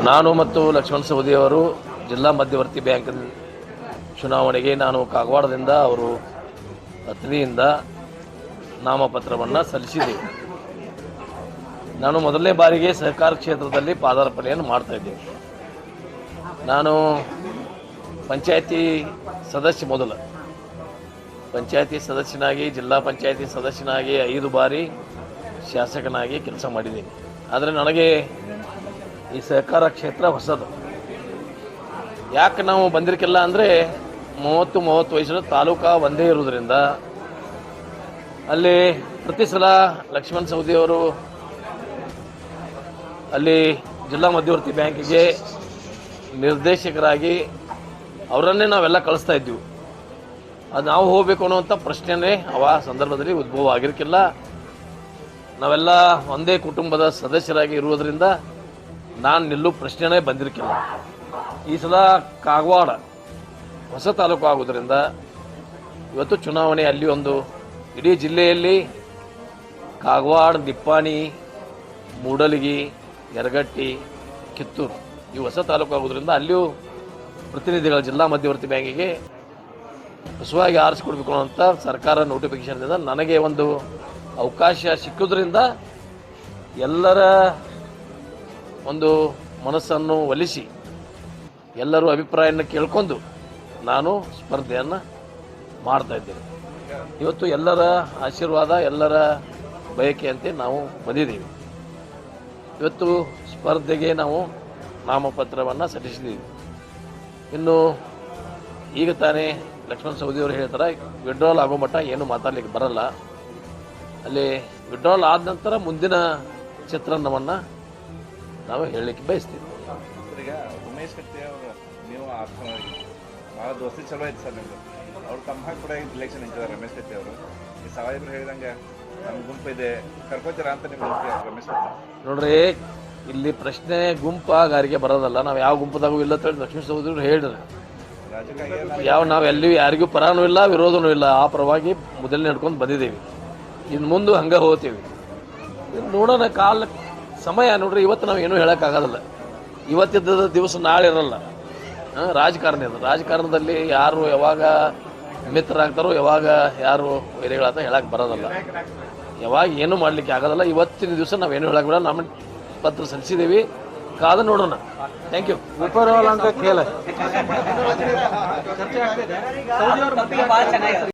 ನಾನು ಮತ್ತು ಲಕ್ಷ್ಮಣ ಸವದಿಯವರು ಜಿಲ್ಲಾ ಮಧ್ಯವರ್ತಿ ಬ್ಯಾಂಕ್ ಚುನಾವಣೆಗೆ ನಾನು ಕಾಗವಾಡದಿಂದ ಅವರು ಅತ್ರಿಯಿಂದ ನಾಮಪತ್ರವನ್ನು ಸಲ್ಲಿಸಿದ್ದೇವೆ. ನಾನು ಮೊದಲನೇ ಬಾರಿಗೆ ಸಹಕಾರ ಕ್ಷೇತ್ರದಲ್ಲಿ ಪಾದಾರ್ಪಣೆಯನ್ನು ಮಾಡ್ತಾಯಿದ್ದೇನೆ. ನಾನು ಪಂಚಾಯತಿ ಸದಸ್ಯ, ಮೊದಲ ಪಂಚಾಯತಿ ಸದಸ್ಯನಾಗಿ, ಜಿಲ್ಲಾ ಪಂಚಾಯತಿ ಸದಸ್ಯನಾಗಿ 5 ಬಾರಿ ಶಾಸಕನಾಗಿ ಕೆಲಸ ಮಾಡಿದ್ದೀನಿ. ಆದರೆ ನನಗೆ ಈ ಸಹಕಾರ ಕ್ಷೇತ್ರ ಹೊಸದು. ಯಾಕೆ ನಾವು ಬಂದಿರಕ್ಕಿಲ್ಲ ಅಂದರೆ 30 ವಯಸ್ಸಿನ ತಾಲೂಕಾ ಒಂದೇ ಇರೋದ್ರಿಂದ ಅಲ್ಲಿ ಪ್ರತಿ ಸಲ ಲಕ್ಷ್ಮಣ ಸವದಿಯವರು ಅಲ್ಲಿ ಜಿಲ್ಲಾ ಮಧ್ಯವರ್ತಿ ಬ್ಯಾಂಕಿಗೆ ನಿರ್ದೇಶಕರಾಗಿ ಅವರನ್ನೇ ನಾವೆಲ್ಲ ಕಳಿಸ್ತಾ ಇದ್ದೀವಿ. ಅದು ನಾವು ಹೋಗಬೇಕು ಅನ್ನುವಂಥ ಪ್ರಶ್ನೆಯೇ ಆ ಸಂದರ್ಭದಲ್ಲಿ ಉದ್ಭವ ಆಗಿರಕ್ಕಿಲ್ಲ. ನಾವೆಲ್ಲ ಒಂದೇ ಕುಟುಂಬದ ಸದಸ್ಯರಾಗಿ ಇರುವುದರಿಂದ ನಾನು ನಿಲ್ಲೂ ಪ್ರಶ್ನೆನೇ ಬಂದಿರಕ್ಕಿಲ್ಲ. ಈ ಸಲ ಕಾಗವಾಡ ಹೊಸ ತಾಲೂಕು ಆಗೋದ್ರಿಂದ ಇವತ್ತು ಚುನಾವಣೆ ಅಲ್ಲಿ ಒಂದು ಇಡೀ ಜಿಲ್ಲೆಯಲ್ಲಿ ಕಾಗವಾಡ, ನಿಪ್ಪಾಣಿ, ಮೂಡಲಗಿ, ಯರಗಟ್ಟಿ, ಕಿತ್ತೂರು ಇವು ಹೊಸ ತಾಲೂಕು ಆಗೋದ್ರಿಂದ ಅಲ್ಲಿಯೂ ಪ್ರತಿನಿಧಿಗಳ ಜಿಲ್ಲಾ ಮಧ್ಯವರ್ತಿ ಬ್ಯಾಂಕಿಗೆ ಹೊಸವಾಗಿ ಆರಿಸಿಕೊಡ್ಬೇಕು ಅಂತ ಸರ್ಕಾರ ನೋಟಿಫಿಕೇಶನ್ನಿಂದ ನನಗೆ ಒಂದು ಅವಕಾಶ ಸಿಕ್ಕೋದ್ರಿಂದ ಎಲ್ಲರ ಒಂದು ಮನಸ್ಸನ್ನು ಒಲಿಸಿ ಎಲ್ಲರೂ ಅಭಿಪ್ರಾಯವನ್ನು ಕೇಳ್ಕೊಂಡು ನಾನು ಸ್ಪರ್ಧೆಯನ್ನು ಮಾಡ್ತಾಯಿದ್ದೇನೆ. ಇವತ್ತು ಎಲ್ಲರ ಆಶೀರ್ವಾದ, ಎಲ್ಲರ ಬಯಕೆಯಂತೆ ನಾವು ಬಂದಿದ್ದೀವಿ. ಇವತ್ತು ಸ್ಪರ್ಧೆಗೆ ನಾವು ನಾಮಪತ್ರವನ್ನು ಸಲ್ಲಿಸಿದ್ದೀವಿ. ಇನ್ನು ಈಗ ತಾನೇ ಲಕ್ಷ್ಮಣ ಸವದಿಯವರು ಹೇಳ್ತಾರೆ ವಿಡ್ರಾಲ್ ಆಗೋ ಮಟ್ಟ ಏನು ಮಾತಾಡಲಿಕ್ಕೆ ಬರಲ್ಲ. ಅಲ್ಲಿ ವಿಡ್ರಾಲ್ ಆದ ನಂತರ ಮುಂದಿನ ಚಿತ್ರಣವನ್ನು ನಾವು ಹೇಳಲಿಕ್ಕೆ ಬಯಸ್ತೀವಿ. ಈಗ ಉಮೇಶ್ ಕತ್ತಿ ಅವರು ನೀವು ಭಾಳ ದೋಸ್ತಿ ಚಲೋ ಐತೆ ಸರ್ ನಿಮ್ಮದು. ಅವ್ರು ತಮ್ಮ ಕೂಡ ಇಲೆಕ್ಷನ್ ನಿಂತಿದ್ದಾರೆ ರಮೇಶ್ ಕತ್ತಿ ಅವರು. ಈ ಸಾಹೇಬ್ರು ಹೇಳಿದಂಗೆ ನಮ್ಮ ಗುಂಪು ಇದೆ, ಕರ್ಕೋತೀರಾ ಅಂತ ನಿಮ್ಮ ರಮೇಶ್ ಕತ್ತಿ ನೋಡ್ರಿ, ಇಲ್ಲಿ ಪ್ರಶ್ನೆ ಗುಂಪಾಗಾರಿಗೆ ಬರೋದಲ್ಲ. ನಾವು ಯಾವ ಗುಂಪದಾಗೂ ಇಲ್ಲ ಅಂತ ಹೇಳಿ ಲಕ್ಷ್ಮೀ ಸಹೋದರರು ಹೇಳಿದ್ರು. ನಾವು ಎಲ್ಲಿ ಯಾರಿಗೂ ಪರಾನೂ ಇಲ್ಲ, ವಿರೋಧನೂ ಇಲ್ಲ. ಆ ಪರವಾಗಿ ಮೊದಲನೇ ನಡ್ಕೊಂಡು ಬಂದಿದ್ದೀವಿ. ಇನ್ನು ಮುಂದೆ ಹಂಗೆ ಹೋಗ್ತೀವಿ. ನೋಡೋಣ, ಸಮಯ ನೋಡ್ರಿ. ಇವತ್ತು ನಾವು ಏನೂ ಹೇಳೋಕ್ಕಾಗೋದಿಲ್ಲ. ಇವತ್ತಿದ್ದ ದಿವಸ ನಾಳೆ ಇರಲ್ಲ. ರಾಜಕಾರಣ ಅದು. ರಾಜಕಾರಣದಲ್ಲಿ ಯಾರು ಯಾವಾಗ ಮಿತ್ರರಾಗ್ತಾರೋ, ಯಾವಾಗ ಯಾರು ವೈರಿಗಳಾತ ಹೇಳಕ್ಕೆ ಬರೋದಲ್ಲ. ಯಾವಾಗ ಏನೂ ಮಾಡಲಿಕ್ಕೆ ಆಗೋದಲ್ಲ. ಇವತ್ತಿನ ದಿವಸ ನಾವೇನು ಹೇಳಕ್ಕೆ ಬಿಡಲ್ಲ. ನಮ್ಮ ಪತ್ರ ಸಲ್ಲಿಸಿದ್ದೀವಿ, ಕಾದು ನೋಡೋಣ. Thank you. ऊपर वाला